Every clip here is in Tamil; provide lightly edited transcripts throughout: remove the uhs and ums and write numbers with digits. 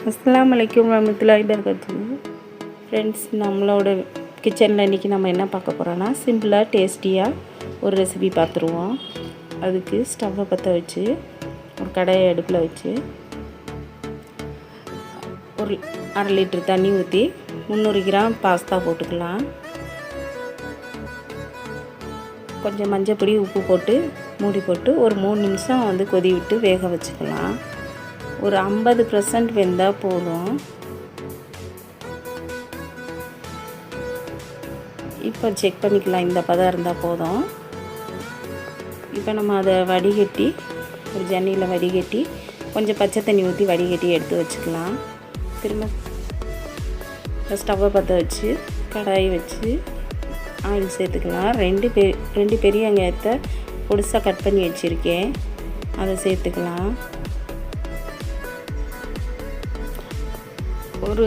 அஸ்ஸலாமு அலைக்கும் வரமத்துல்லாஹி வபரகாத்துஹு. ஃப்ரெண்ட்ஸ், நம்மளோட கிச்சனில் இன்றைக்கி நம்ம என்ன பார்க்க போகிறோன்னா, சிம்பிளாக டேஸ்டியாக ஒரு ரெசிபி பார்த்துருவோம். அதுக்கு ஸ்டவ்வை பற்ற வச்சு ஒரு கடாயை அடுப்பில் வச்சு ஒரு 1/2 லிட்டர் தண்ணி ஊற்றி 300 கிராம் பாஸ்தா போட்டுக்கலாம். கொஞ்சம் மஞ்சள் பொடி, உப்பு போட்டு மூடி போட்டு ஒரு 3 நிமிஷம் கொதி விட்டு வேக வச்சுக்கலாம். ஒரு 50% வெந்தால் போதும். இப்போ செக் பண்ணிக்கலாம், இந்த பதம் இருந்தால் போதும். இப்போ நம்ம அதை வடிகட்டி ஒரு ஜன்னியில் வடிகட்டி கொஞ்சம் பச்சை தண்ணி ஊற்றி வடிகட்டி எடுத்து வச்சுக்கலாம். திரும்ப ஸ்டவ்வை பற்ற வச்சு கடாயை வச்சு ஆயில் சேர்த்துக்கலாம். 2 பெரிய வெங்காயத்தை பொடிசாக கட் பண்ணி வச்சுருக்கேன், அதை சேர்த்துக்கலாம். ஒரு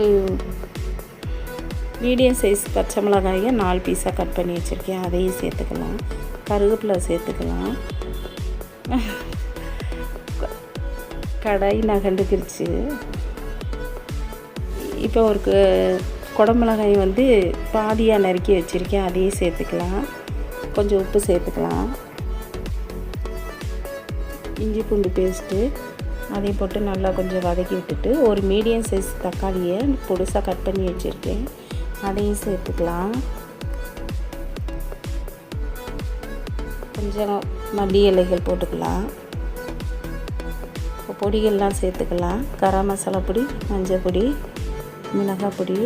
மீடியம் சைஸ் பச்சை மிளகாயை 4 பீஸாக கட் பண்ணி வச்சுருக்கேன், அதையும் சேர்த்துக்கலாம். கருவேப்பிலை சேர்த்துக்கலாம். கடாய் நகண்டுக்கிருச்சு. இப்போ ஒரு குடமிளகாய் பாதியாக நறுக்கி வச்சுருக்கேன், அதையும் சேர்த்துக்கலாம். கொஞ்சம் உப்பு சேர்த்துக்கலாம். இஞ்சி பூண்டு பேஸ்ட்டு அதையும் போட்டு நல்லா கொஞ்சம் வதக்கி விட்டுட்டு ஒரு மீடியம் சைஸ் தக்காளியை பொடிசாக கட் பண்ணி வச்சுருக்கேன், அதையும் சேர்த்துக்கலாம். கொஞ்சம் மல்லி இலைகள் போட்டுக்கலாம். இப்போ பொடிகள்லாம் சேர்த்துக்கலாம். கரம் மசாலா பொடி, மஞ்சள் பொடி, மிளகாய் பொடி,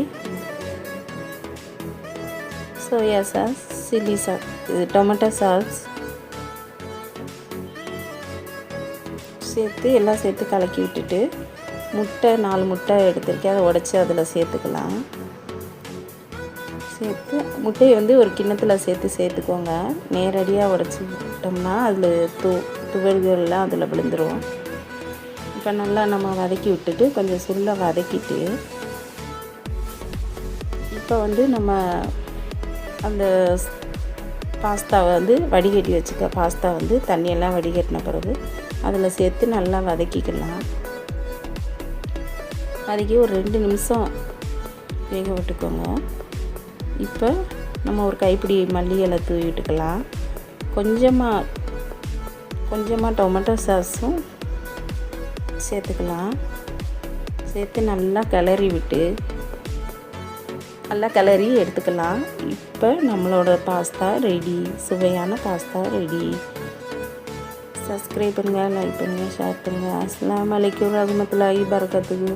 soya sauce, chilli sauce, tomato sauce சேர்த்து எல்லாம் சேர்த்து கலக்கி விட்டுட்டு 4 முட்டை எடுத்துருக்கேன், அதை உடச்சி அதில் சேர்த்துக்கலாம். சேர்த்து முட்டையை ஒரு கிண்ணத்தில் சேர்த்துக்கோங்க. நேரடியாக உடச்சி விட்டோம்னா அதில் துகள்கள்லாம் அதில் விழுந்துடும். இப்போ நல்லா நம்ம வதக்கி விட்டுட்டு கொஞ்சம் சுள்ள வதக்கிட்டு இப்போ நம்ம அந்த பாஸ்தாவை வடிகட்டி வச்சுக்க பாஸ்தா தண்ணியெல்லாம் வடிகட்டின பிறகு அதில் சேர்த்து நல்லா வதக்கிக்கலாம். வதக்கி ஒரு 2 நிமிஷம் வேக விட்டுக்கோங்க. இப்போ நம்ம ஒரு கைப்பிடி மல்லி இலை தூவி விட்டுக்கலாம். கொஞ்சமாக டொமேட்டோ சாஸும் சேர்த்துக்கலாம். சேர்த்து நல்லா கிளறி எடுத்துக்கலாம். இப்போ நம்மளோட பாஸ்தா ரெடி, சுவையான பாஸ்தா ரெடி. சப்ஸ்கிரைப் பண்ணுங்கள், லைக் பண்ணுங்கள், ஷேர் பண்ணுங்கள். அஸ்ஸலாமு அலைக்கும் வரஹ்மத்துல்லாஹி வபரகாத்துஹு.